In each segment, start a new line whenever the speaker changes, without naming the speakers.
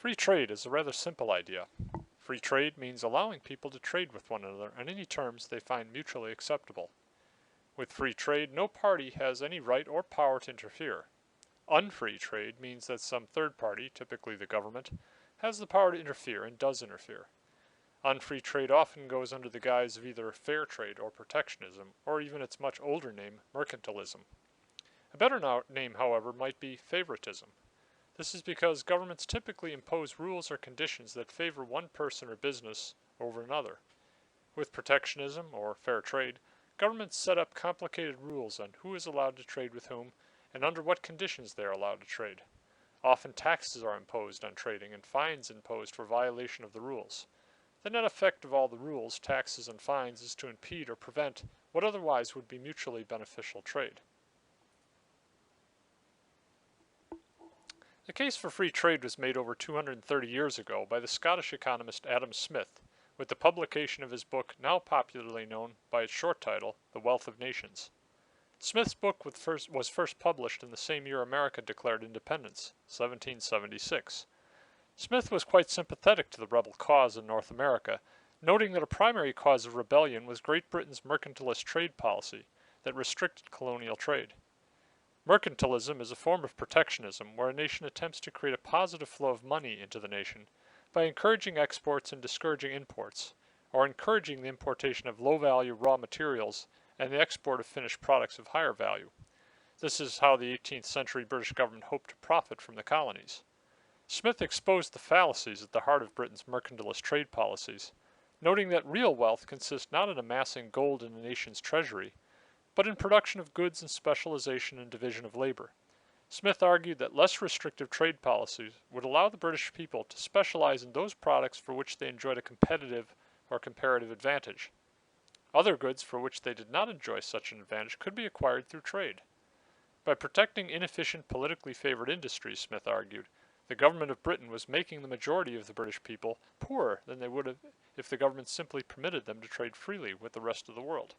Free trade is a rather simple idea. Free trade means allowing people to trade with one another on any terms they find mutually acceptable. With free trade, no party has any right or power to interfere. Unfree trade means that some third party, typically the government, has the power to interfere and does interfere. Unfree trade often goes under the guise of either fair trade or protectionism, or even its much older name, mercantilism. A better name, however, might be favoritism. This is because governments typically impose rules or conditions that favor one person or business over another. With protectionism, or fair trade, governments set up complicated rules on who is allowed to trade with whom and under what conditions they are allowed to trade. Often taxes are imposed on trading and fines imposed for violation of the rules. The net effect of all the rules, taxes, and fines is to impede or prevent what otherwise would be mutually beneficial trade. The case for free trade was made over 230 years ago by the Scottish economist Adam Smith, with the publication of his book now popularly known by its short title, The Wealth of Nations. Smith's book was first published in the same year America declared independence, 1776. Smith was quite sympathetic to the rebel cause in North America, noting that a primary cause of rebellion was Great Britain's mercantilist trade policy that restricted colonial trade. Mercantilism is a form of protectionism where a nation attempts to create a positive flow of money into the nation by encouraging exports and discouraging imports, or encouraging the importation of low-value raw materials and the export of finished products of higher value. This is how the 18th century British government hoped to profit from the colonies. Smith exposed the fallacies at the heart of Britain's mercantilist trade policies, noting that real wealth consists not in amassing gold in a nation's treasury, but in production of goods and specialization and division of labor. Smith argued that less restrictive trade policies would allow the British people to specialize in those products for which they enjoyed a competitive or comparative advantage. Other goods for which they did not enjoy such an advantage could be acquired through trade. By protecting inefficient, politically favored industries, Smith argued, the government of Britain was making the majority of the British people poorer than they would have if the government simply permitted them to trade freely with the rest of the world.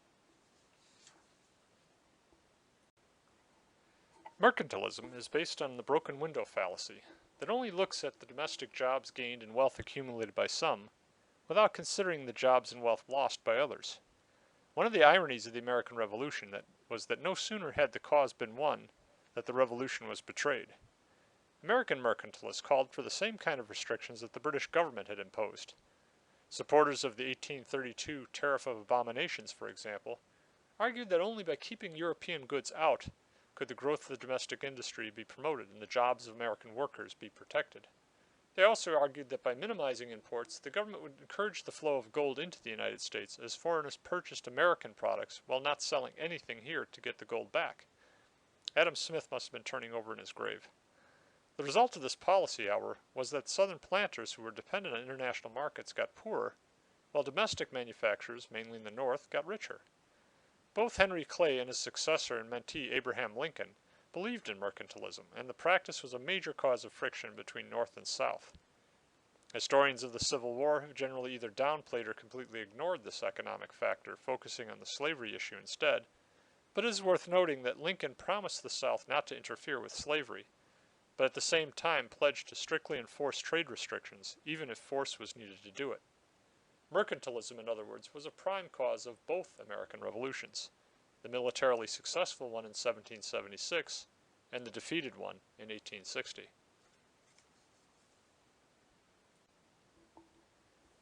Mercantilism is based on the broken window fallacy that only looks at the domestic jobs gained and wealth accumulated by some, without considering the jobs and wealth lost by others. One of the ironies of the American Revolution was that no sooner had the cause been won that the revolution was betrayed. American mercantilists called for the same kind of restrictions that the British government had imposed. Supporters of the 1832 Tariff of Abominations, for example, argued that only by keeping European goods out could the growth of the domestic industry be promoted and the jobs of American workers be protected. They also argued that by minimizing imports, the government would encourage the flow of gold into the United States as foreigners purchased American products while not selling anything here to get the gold back. Adam Smith must have been turning over in his grave. The result of this policy, however, was that southern planters who were dependent on international markets got poorer, while domestic manufacturers, mainly in the North, got richer. Both Henry Clay and his successor and mentee Abraham Lincoln believed in mercantilism, and the practice was a major cause of friction between North and South. Historians of the Civil War have generally either downplayed or completely ignored this economic factor, focusing on the slavery issue instead, but it is worth noting that Lincoln promised the South not to interfere with slavery, but at the same time pledged to strictly enforce trade restrictions, even if force was needed to do it. Mercantilism, in other words, was a prime cause of both American revolutions, the militarily successful one in 1776 and the defeated one in 1860.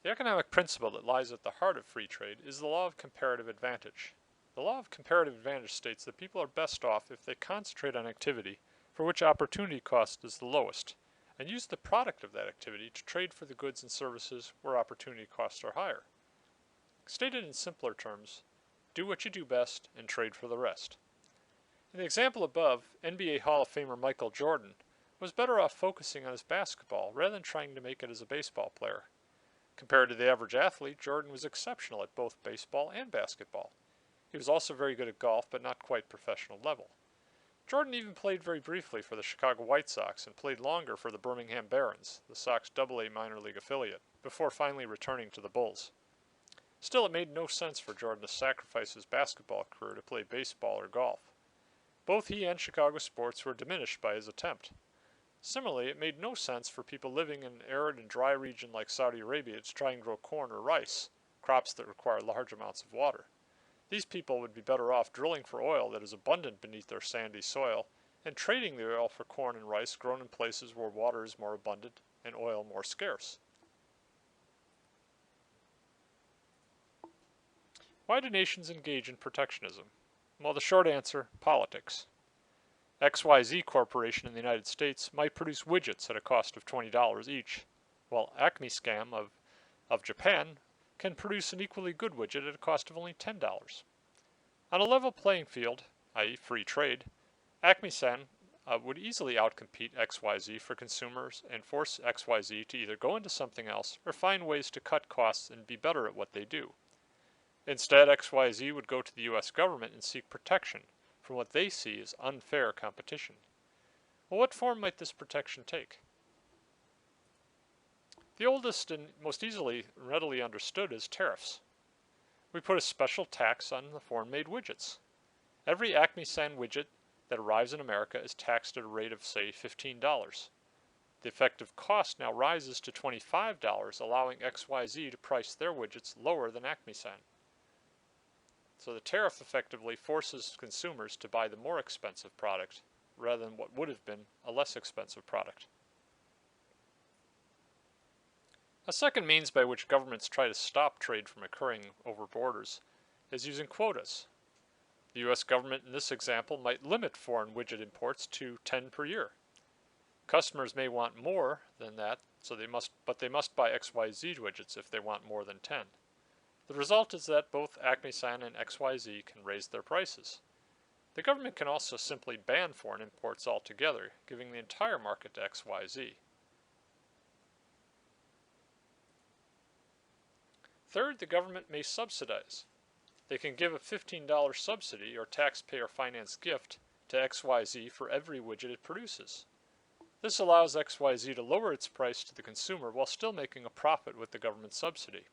The economic principle that lies at the heart of free trade is the law of comparative advantage. The law of comparative advantage states that people are best off if they concentrate on activity for which opportunity cost is the lowest, and use the product of that activity to trade for the goods and services where opportunity costs are higher. Stated in simpler terms, do what you do best and trade for the rest. In the example above, NBA Hall of Famer Michael Jordan was better off focusing on his basketball rather than trying to make it as a baseball player. Compared to the average athlete, Jordan was exceptional at both baseball and basketball. He was also very good at golf, but not quite professional level. Jordan even played very briefly for the Chicago White Sox and played longer for the Birmingham Barons, the Sox AA minor league affiliate, before finally returning to the Bulls. Still, it made no sense for Jordan to sacrifice his basketball career to play baseball or golf. Both he and Chicago sports were diminished by his attempt. Similarly, it made no sense for people living in an arid and dry region like Saudi Arabia to try and grow corn or rice, crops that require large amounts of water. These people would be better off drilling for oil that is abundant beneath their sandy soil and trading the oil for corn and rice grown in places where water is more abundant and oil more scarce. Why do nations engage in protectionism? Well, the short answer, politics. XYZ Corporation in the United States might produce widgets at a cost of $20 each, while Acme Scam of Japan can produce an equally good widget at a cost of only $10. On a level playing field, i.e. free trade, Acme-san would easily outcompete XYZ for consumers and force XYZ to either go into something else or find ways to cut costs and be better at what they do. Instead, XYZ would go to the US government and seek protection from what they see as unfair competition. Well, what form might this protection take? The oldest and most readily understood is tariffs. We put a special tax on the foreign-made widgets. Every Acme-san widget that arrives in America is taxed at a rate of, say, $15. The effective cost now rises to $25, allowing XYZ to price their widgets lower than Acme-san. So the tariff effectively forces consumers to buy the more expensive product rather than what would have been a less expensive product. A second means by which governments try to stop trade from occurring over borders is using quotas. The US government in this example might limit foreign widget imports to 10 per year. Customers may want more than that, but they must buy XYZ widgets if they want more than 10. The result is that both Acme-san and XYZ can raise their prices. The government can also simply ban foreign imports altogether, giving the entire market to XYZ. Third, the government may subsidize. They can give a $15 subsidy or taxpayer-financed gift to XYZ for every widget it produces. This allows XYZ to lower its price to the consumer while still making a profit with the government subsidy.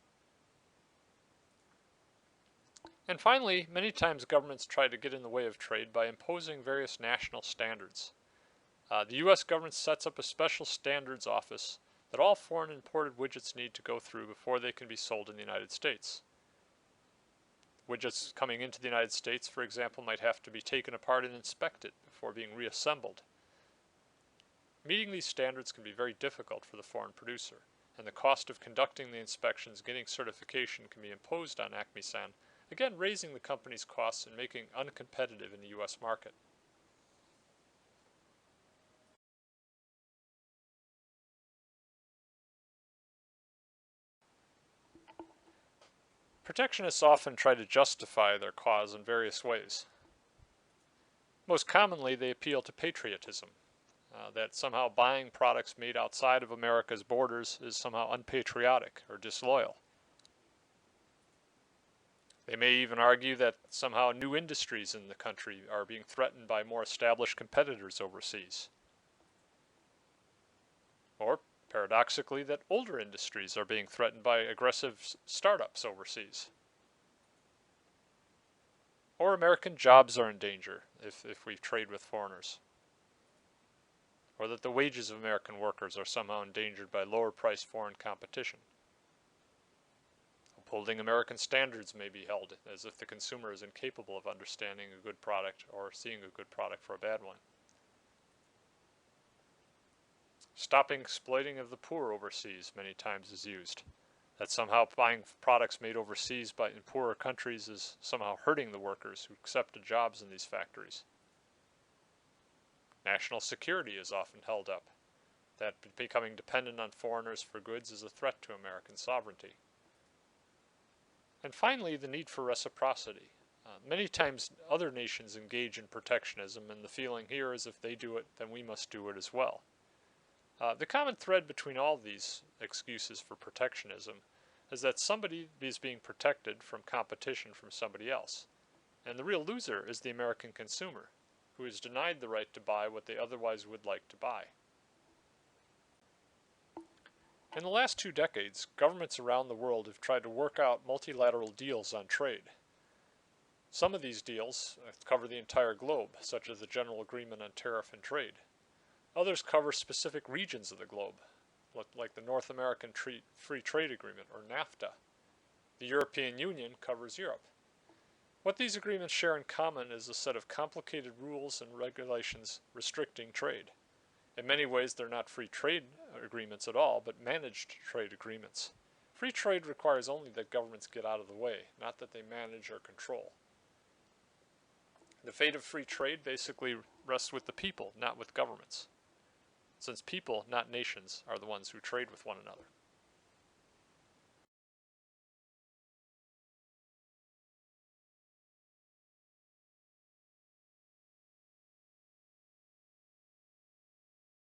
And finally, many times governments try to get in the way of trade by imposing various national standards. The US government sets up a special standards office that all foreign imported widgets need to go through before they can be sold in the United States. Widgets coming into the United States, for example, might have to be taken apart and inspected before being reassembled. Meeting these standards can be very difficult for the foreign producer, and the cost of conducting the inspections, getting certification, can be imposed on Acme-san, again raising the company's costs and making it uncompetitive in the US market. Protectionists often try to justify their cause in various ways. Most commonly, they appeal to patriotism, that somehow buying products made outside of America's borders is somehow unpatriotic or disloyal. They may even argue that somehow new industries in the country are being threatened by more established competitors overseas. Or, paradoxically, that older industries are being threatened by aggressive startups overseas. Or American jobs are in danger if we trade with foreigners. Or that the wages of American workers are somehow endangered by lower-priced foreign competition. Upholding American standards may be held as if the consumer is incapable of understanding a good product or seeing a good product for a bad one. Stopping exploiting of the poor overseas many times is used. That somehow buying products made overseas in poorer countries is somehow hurting the workers who accepted jobs in these factories. National security is often held up. That becoming dependent on foreigners for goods is a threat to American sovereignty. And finally, the need for reciprocity. Many times other nations engage in protectionism, and the feeling here is if they do it, then we must do it as well. The common thread between all these excuses for protectionism is that somebody is being protected from competition from somebody else. And the real loser is the American consumer, who is denied the right to buy what they otherwise would like to buy. In the last 2 decades, governments around the world have tried to work out multilateral deals on trade. Some of these deals cover the entire globe, such as the General Agreement on Tariff and Trade. Others cover specific regions of the globe, like the North American Free Trade Agreement, or NAFTA. The European Union covers Europe. What these agreements share in common is a set of complicated rules and regulations restricting trade. In many ways, they're not free trade agreements at all, but managed trade agreements. Free trade requires only that governments get out of the way, not that they manage or control. The fate of free trade basically rests with the people, not with governments, since people, not nations, are the ones who trade with one another.